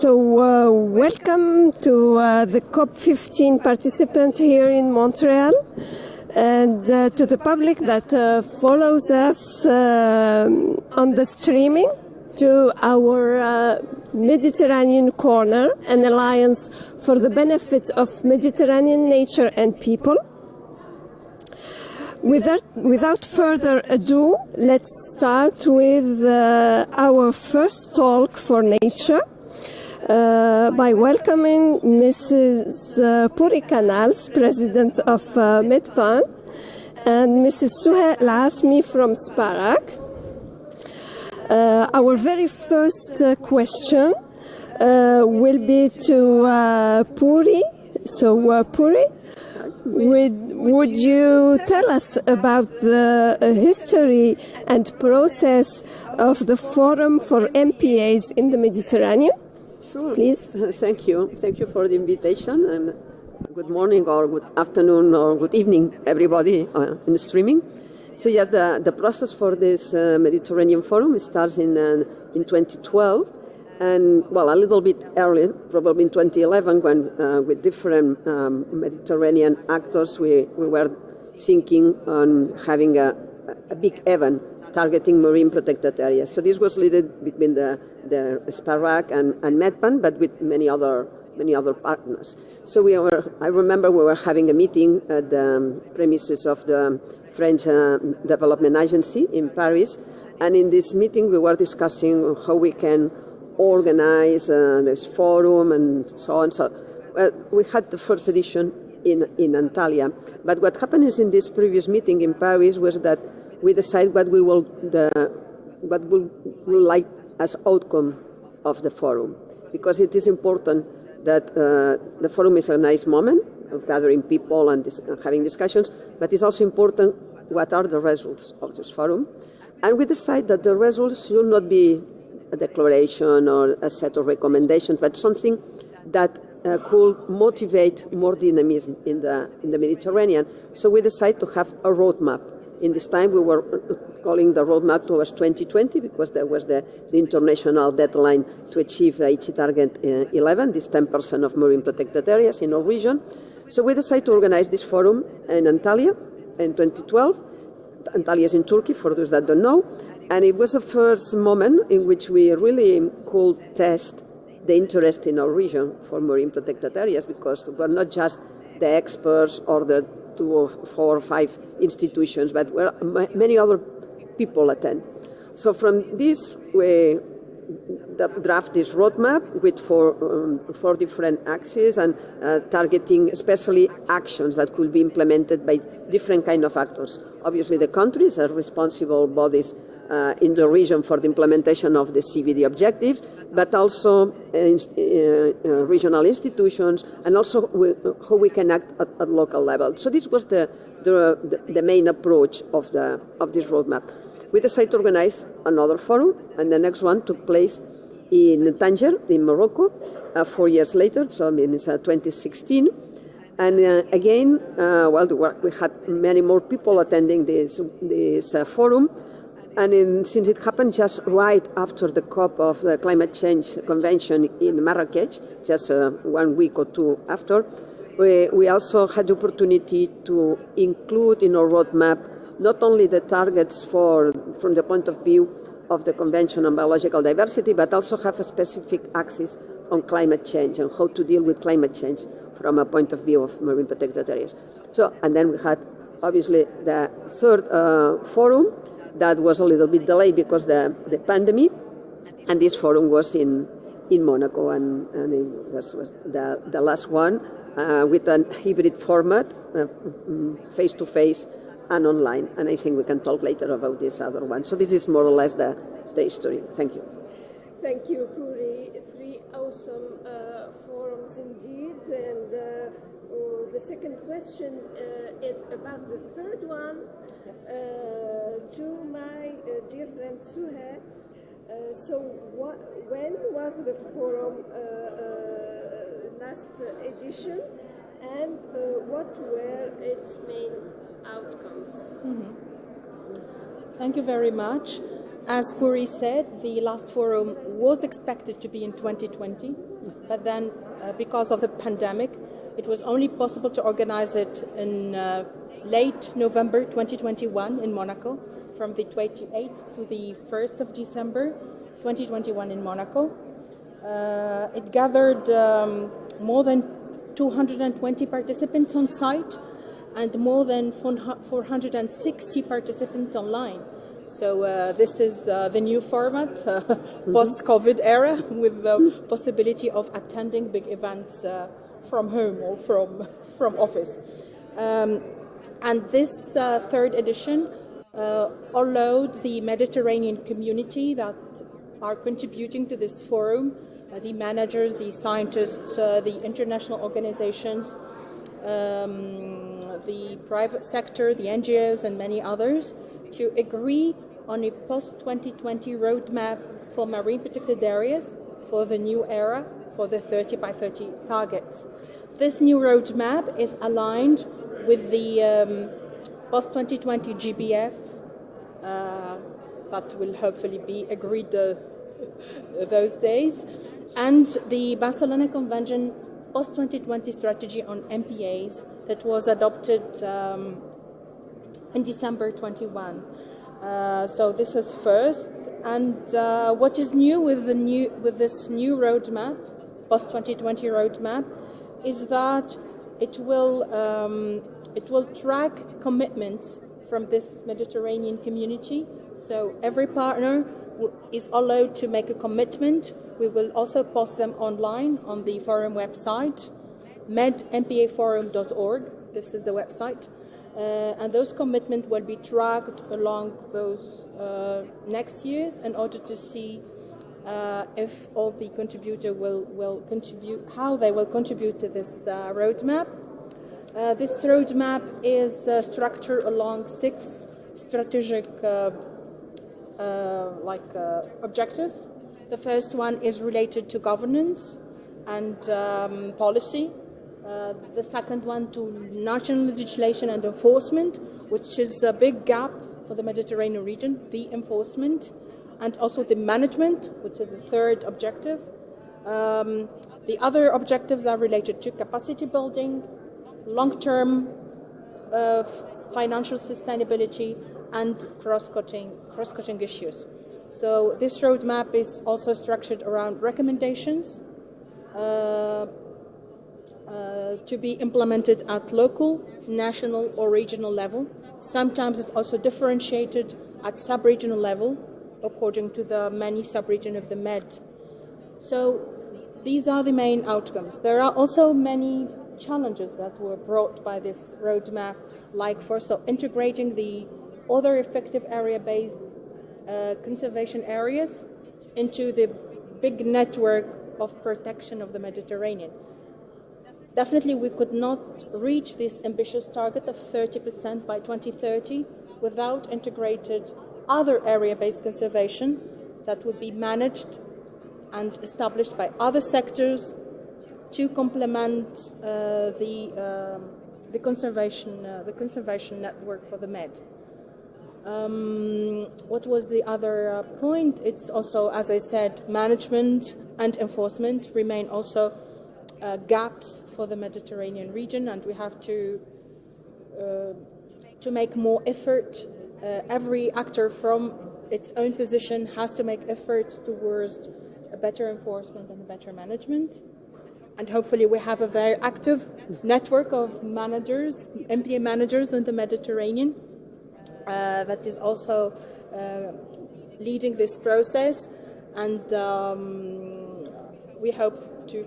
Welcome to the COP15 participants here in Montreal, and to the public that follows us on the streaming to our Mediterranean Corner, an alliance for the benefit of Mediterranean nature and people. Without further ado, let's start with our first talk for nature. By welcoming Mrs. Puri CANALS, President of MedPAN, and Mrs. Souha EL ASMI from Saba. Our very first question will be to Puri. So, Puri, would you tell us about the history and process of the Forum for MPAs in the Mediterranean? Sure. Please. Thank you. Thank you for the invitation, and good morning or good afternoon or good evening, everybody in the streaming. So yes, the process for this Mediterranean Forum starts in 2012, and well, a little bit earlier, probably in 2011, when with different Mediterranean actors, we were thinking on having a big event targeting marine protected areas. So this was led between the SPARAC and MedPAN, but with many other partners. So I remember we were having a meeting at the premises of the French Development Agency in Paris, and in this meeting we were discussing how we can organize this forum and so on. So we had the first edition in Antalya, but what happened is in this previous meeting in Paris was that we decide what we will like as outcome of the forum, because it is important that the forum is a nice moment of gathering people and having discussions, but it's also important what are the results of this forum. And we decide that the results should not be a declaration or a set of recommendations, but something that could motivate more dynamism in the Mediterranean. So we decide to have a roadmap. In this time, we were calling the roadmap towards 2020 because there was the international deadline to achieve the Aichi Target 11, this 10% of marine protected areas in our region. So we decided to organize this forum in Antalya in 2012. Antalya is in Turkey, for those that don't know. And it was the first moment in which we really could test the interest in our region for marine protected areas, because we're not just the experts or the 2 or 4 or 5 institutions, but where many other people attend. So from this, we draft this roadmap with four different axes and targeting especially actions that could be implemented by different kind of actors. Obviously, the countries are responsible bodies in the region for the implementation of the CBD objectives, but also regional institutions, and also how we can act at local level. So this was the main approach of this roadmap. We decided to organize another forum, and the next one took place in Tanger, in Morocco, 4 years later, so it's 2016. And again, we had many more people attending this forum. And since it happened just right after the COP of the Climate Change Convention in Marrakech, just 1 week or 2 after, we also had the opportunity to include in our roadmap not only the targets from the point of view of the Convention on Biological Diversity, but also have a specific axis on climate change and how to deal with climate change from a point of view of marine protected areas. So, and then we had obviously the third forum, that was a little bit delayed because the pandemic, and this forum was in Monaco, and it was the last one with a hybrid format, face-to-face and online. And I think we can talk later about this other one. So this is more or less the history. Thank you. Thank you, Puri. 3 awesome forums indeed. And the second question is about the third one. To my dear friend Souha, so when was the forum last edition, and what were its main outcomes? Thank you very much. As Puri said, the last forum was expected to be in 2020, but then because of the pandemic, it was only possible to organize it in late November 2021 in Monaco, from the 28th to the 1st of December 2021 in Monaco. It gathered more than 220 participants on site and more than 460 participants online. So this is the new format, post-COVID era, with the possibility of attending big events from home or from office. And this third edition allowed the Mediterranean community that are contributing to this forum, the managers, the scientists, the international organizations, the private sector, the NGOs, and many others, to agree on a post-2020 roadmap for marine protected areas for the new era, for the 30 by 30 targets. This new roadmap is aligned with the post-2020 GBF that will hopefully be agreed those days, and the Barcelona Convention post-2020 strategy on MPAs that was adopted in December 21. So this is first, and what is new with this new roadmap, post-2020 roadmap, is that it will track commitments from this Mediterranean community. So every partner is allowed to make a commitment. We will also post them online on the forum website, medmpaforum.org. This is the website. And those commitments will be tracked along those next years in order to see if all the contributors will contribute, how they will contribute to this roadmap. This roadmap is structured along 6 strategic objectives. The first one is related to governance and policy. The second one to national legislation and enforcement, which is a big gap for the Mediterranean region, the enforcement, and also the management, which is the third objective. The other objectives are related to capacity building, long-term financial sustainability, and cross-cutting issues. So this roadmap is also structured around recommendations to be implemented at local, national, or regional level. Sometimes it's also differentiated at sub-regional level, according to the many sub-regions of the Med. So these are the main outcomes. There are also many challenges that were brought by this roadmap, like first of integrating the other effective area-based conservation areas into the big network of protection of the Mediterranean. Definitely we could not reach this ambitious target of 30% by 2030 without integrated other area-based conservation that would be managed and established by other sectors to complement the conservation network for the Med. What was the other point? It's also, as I said, management and enforcement remain also gaps for the Mediterranean region, and we have to make more effort. Every actor from its own position has to make efforts towards a better enforcement and a better management. And hopefully we have a very active network of managers, MPA managers in the Mediterranean that is also leading this process. And we hope to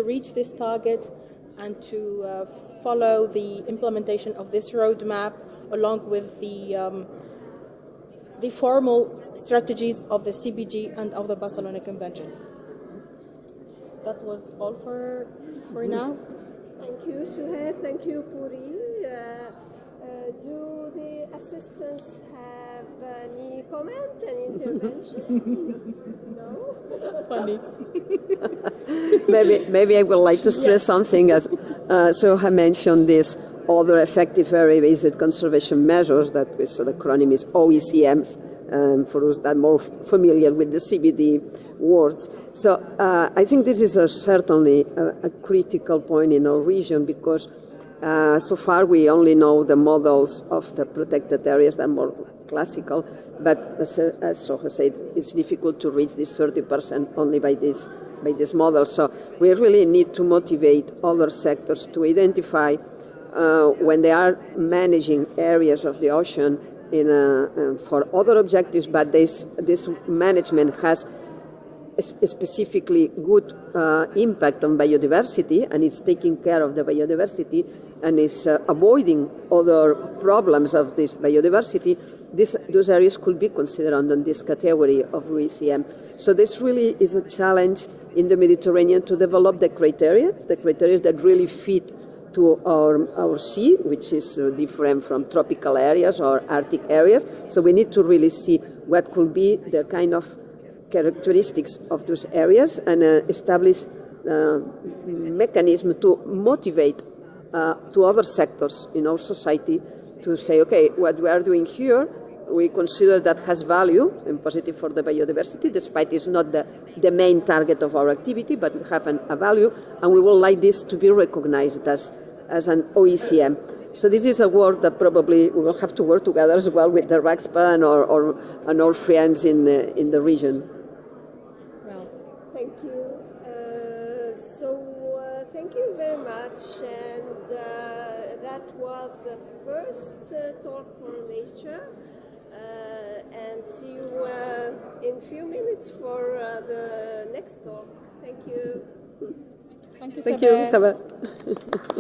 reach this target and to follow the implementation of this roadmap along with the formal strategies of the CBG and of the Barcelona Convention. That was all for now. Thank you, Souha. Thank you, Puri. Do the assistants have any comment, any intervention? No? Funny. Maybe I would like to stress something, as Souha mentioned this other effective area-based conservation measures, that is, the acronym is OECMs, for those that are more familiar with the CBD words. So I think this is certainly a critical point in our region, because so far we only know the models of the protected areas that are more classical, but as Souha said, it's difficult to reach this 30% only by this model. So we really need to motivate other sectors to identify when they are managing areas of the ocean for other objectives, but this management has specifically good impact on biodiversity, and is taking care of the biodiversity and is avoiding other problems of this biodiversity. Those areas could be considered under this category of OECM. So this really is a challenge in the Mediterranean to develop the criteria that really fit to our sea, which is different from tropical areas or Arctic areas. So we need to really see what could be the kind of characteristics of those areas and establish mechanism to motivate to other sectors in our society to say, okay, what we are doing here, we consider that has value and positive for the biodiversity, despite it's not the main target of our activity, but we have a value, and we would like this to be recognized as an OECM. So this is a work that probably we will have to work together as well with the MedPAN and our friends in the region. Well, thank you. Thank you very much. And that was the first talk for nature. And see you in a few minutes for the next talk. Thank you. thank you, Thank you, Saba. Saba.